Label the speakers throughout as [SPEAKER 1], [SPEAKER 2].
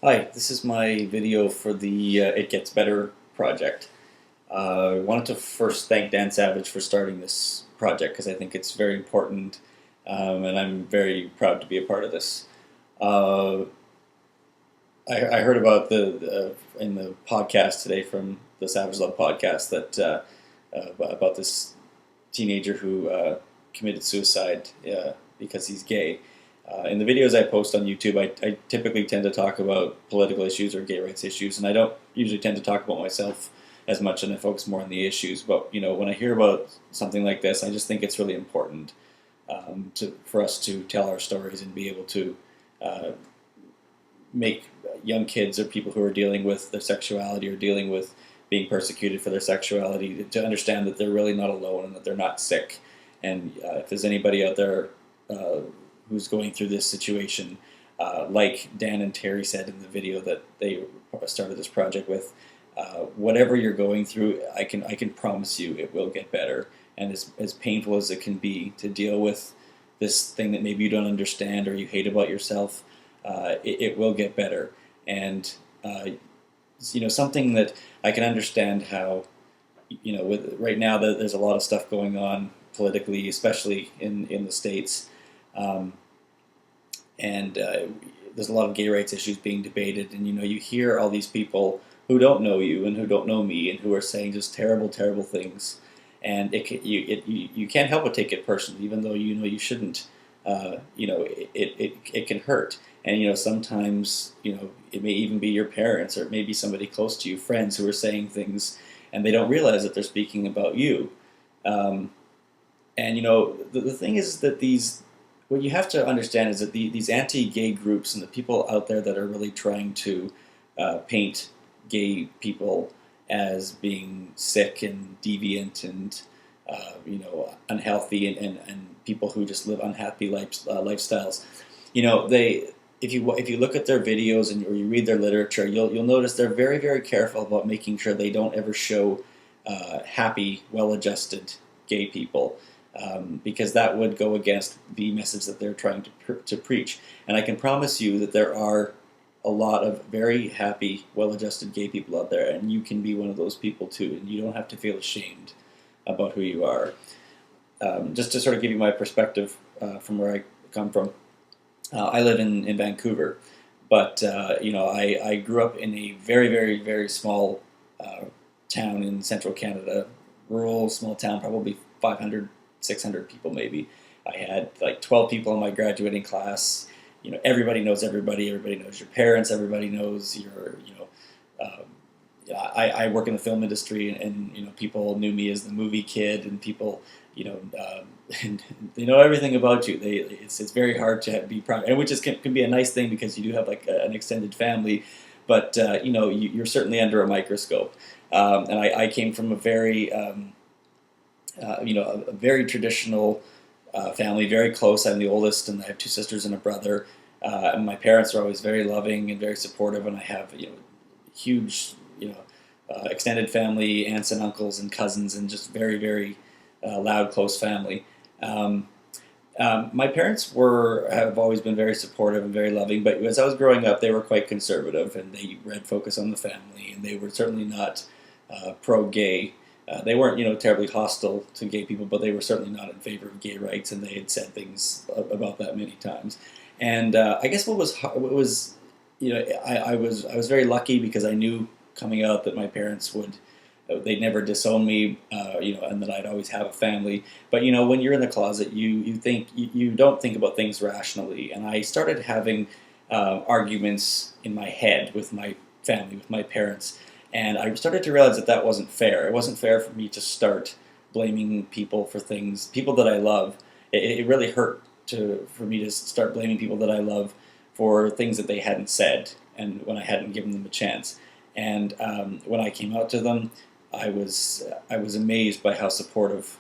[SPEAKER 1] Hi, this is my video for the It Gets Better project. I wanted to first thank Dan Savage for starting this project because I think it's very important, and I'm very proud to be a part of this. Uh, I heard about the in the podcast today from the Savage Love podcast that about this teenager who committed suicide because he's gay. In the videos I post on YouTube, I typically tend to talk about political issues or gay rights issues, and I don't usually tend to talk about myself as much, and I focus more on the issues. But when I hear about something like this, I just think it's really important for us to tell our stories and be able to uh, make young kids or people who are dealing with their sexuality or dealing with being persecuted for their sexuality to understand that they're really not alone and that they're not sick. And if there's anybody out there who's going through this situation, like Dan and Terry said in the video that they started this project with, whatever you're going through, I can promise you it will get better. And as painful as it can be to deal with this thing that maybe you don't understand or you hate about yourself, it will get better. And something that I can understand how, with right now there's a lot of stuff going on politically, especially in the States. Um, and there's a lot of gay rights issues being debated, and you hear all these people who don't know you and who don't know me and who are saying just terrible, terrible things, and you can't help but take it personally, even though you shouldn't. It can hurt, and sometimes it may even be your parents or it may be somebody close to you, friends who are saying things, and they don't realize that they're speaking about you. Um, and the thing is that what you have to understand is that these anti-gay groups and the people out there that are really trying to paint gay people as being sick and deviant and unhealthy and people who just live unhappy lifestyles. They if you look at their videos or you read their literature, you'll notice they're very, very careful about making sure they don't ever show happy, well-adjusted gay people, because that would go against the message that they're trying to preach. And I can promise you that there are a lot of very happy, well-adjusted gay people out there, and you can be one of those people too, and you don't have to feel ashamed about who you are. Just to sort of give you my perspective from where I come from, I live in Vancouver, but I grew up in a very, very, very small town in central Canada, rural, small town, probably 500, 600 people maybe. I had like 12 people in my graduating class. Everybody knows everybody. Everybody knows your parents. Everybody knows your, um, I work in the film industry, and people knew me as the movie kid, and people, and they know everything about you. It's very hard to be proud, and which can be a nice thing because you do have like an extended family, but you're certainly under a microscope. And I came from a very a very traditional family, very close. I'm the oldest, and I have two sisters and a brother. And my parents are always very loving and very supportive, and I have huge extended family, aunts and uncles and cousins, and just very, very loud, close family. Um, my parents have always been very supportive and very loving, but as I was growing up, they were quite conservative, and they read Focus on the Family, and they were certainly not pro-gay. They weren't, terribly hostile to gay people, but they were certainly not in favor of gay rights, and they had said things about that many times. And I guess what was, I was very lucky because I knew coming out that my parents they'd never disown me, and that I'd always have a family. But when you're in the closet, you don't think about things rationally. And I started having arguments in my head with my family, with my parents, and I started to realize that that wasn't fair. It wasn't fair for me to start blaming people for things, people that I love. It really hurt for me to start blaming people that I love for things that they hadn't said, and when I hadn't given them a chance. And when I came out to them, I was amazed by how supportive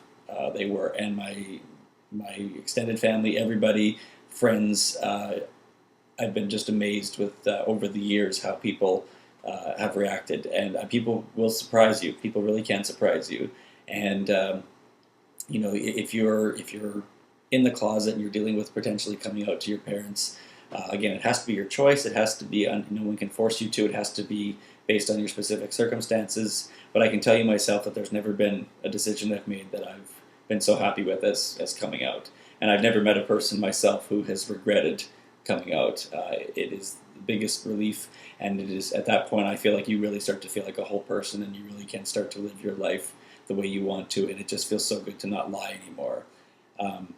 [SPEAKER 1] they were, and my extended family, everybody, friends. I've been just amazed with over the years how people have reacted, and people will surprise you. People really can surprise you, and if you're in the closet and you're dealing with potentially coming out to your parents, Again, it has to be your choice. It has to be, no one can force you to. It has to be based on your specific circumstances. But I can tell you myself that there's never been a decision I've made that I've been so happy with as coming out. And I've never met a person myself who has regretted coming out. It is the biggest relief, and it is at that point I feel like you really start to feel like a whole person, and you really can start to live your life the way you want to, and it just feels so good to not lie anymore. Um,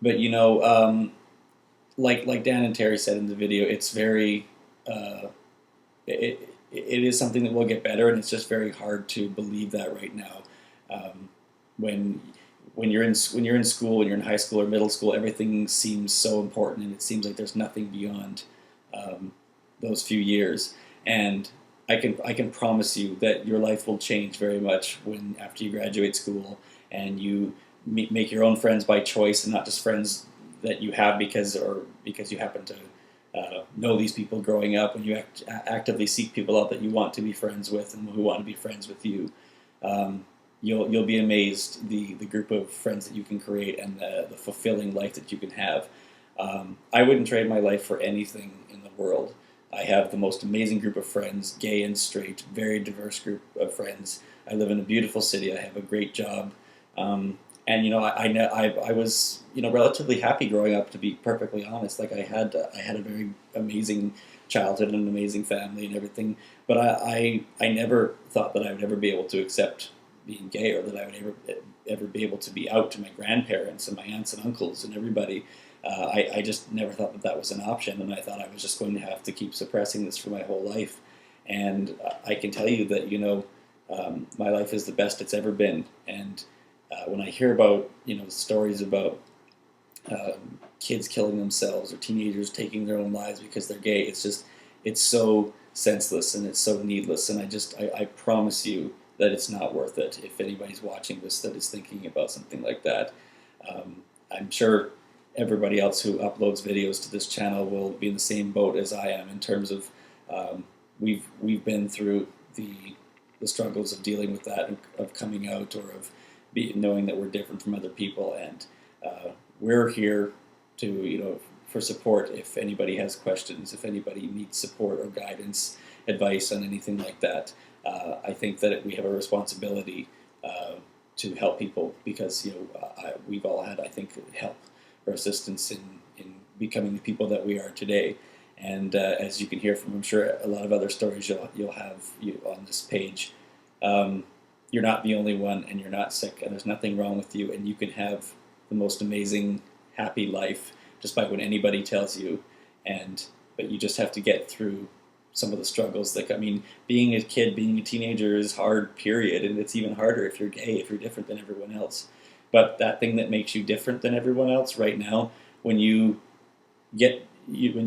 [SPEAKER 1] but like Dan and Terry said in the video, it's very it is something that will get better, and it's just very hard to believe that right now. Um, when when you're in school, when you're in high school or middle school, everything seems so important, and it seems like there's nothing beyond um, those few years. And I can promise you that your life will change very much when after you graduate school and you make your own friends by choice and not just friends that you have because you happen to know these people growing up. When you actively seek people out that you want to be friends with and who want to be friends with you, you'll be amazed the group of friends that you can create and the fulfilling life that you can have. I wouldn't trade my life for anything in the world. I have the most amazing group of friends, gay and straight, very diverse group of friends. I live in a beautiful city. I have a great job. And I was relatively happy growing up. To be perfectly honest, like I had a very amazing childhood and an amazing family and everything. But I never thought that I would ever be able to accept being gay, or that I would ever be able to be out to my grandparents and my aunts and uncles and everybody. I just never thought that was an option, and I thought I was just going to have to keep suppressing this for my whole life. And I can tell you that my life is the best it's ever been. And when I hear about stories about kids killing themselves or teenagers taking their own lives because they're gay, it's so senseless and it's so needless. And I promise you that it's not worth it. If anybody's watching this that is thinking about something like that, I'm sure everybody else who uploads videos to this channel will be in the same boat as I am in terms of we've been through the struggles of dealing with that, of coming out, or of knowing that we're different from other people, and we're here to for support if anybody has questions, if anybody needs support or guidance, advice on anything like that. I think that we have a responsibility to help people because we've all had, I think, help or assistance in becoming the people that we are today. And as you can hear from, I'm sure, a lot of other stories you'll have on this page, you're not the only one, and you're not sick, and there's nothing wrong with you, and you can have the most amazing, happy life despite what anybody tells you. But you just have to get through some of the struggles. Like, I mean, being a kid, being a teenager is hard, period, and it's even harder if you're gay, if you're different than everyone else. But that thing that makes you different than everyone else right now, when you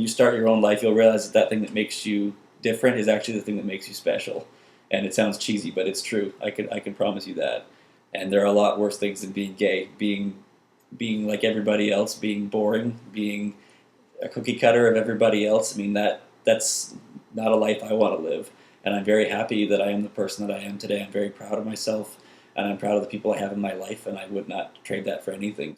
[SPEAKER 1] start your own life, you'll realize that thing that makes you different is actually the thing that makes you special. And it sounds cheesy, but it's true. I can promise you that. And there are a lot worse things than being gay, being like everybody else, being boring, being a cookie cutter of everybody else. I mean, that's not a life I want to live. And I'm very happy that I am the person that I am today. I'm very proud of myself, and I'm proud of the people I have in my life, and I would not trade that for anything.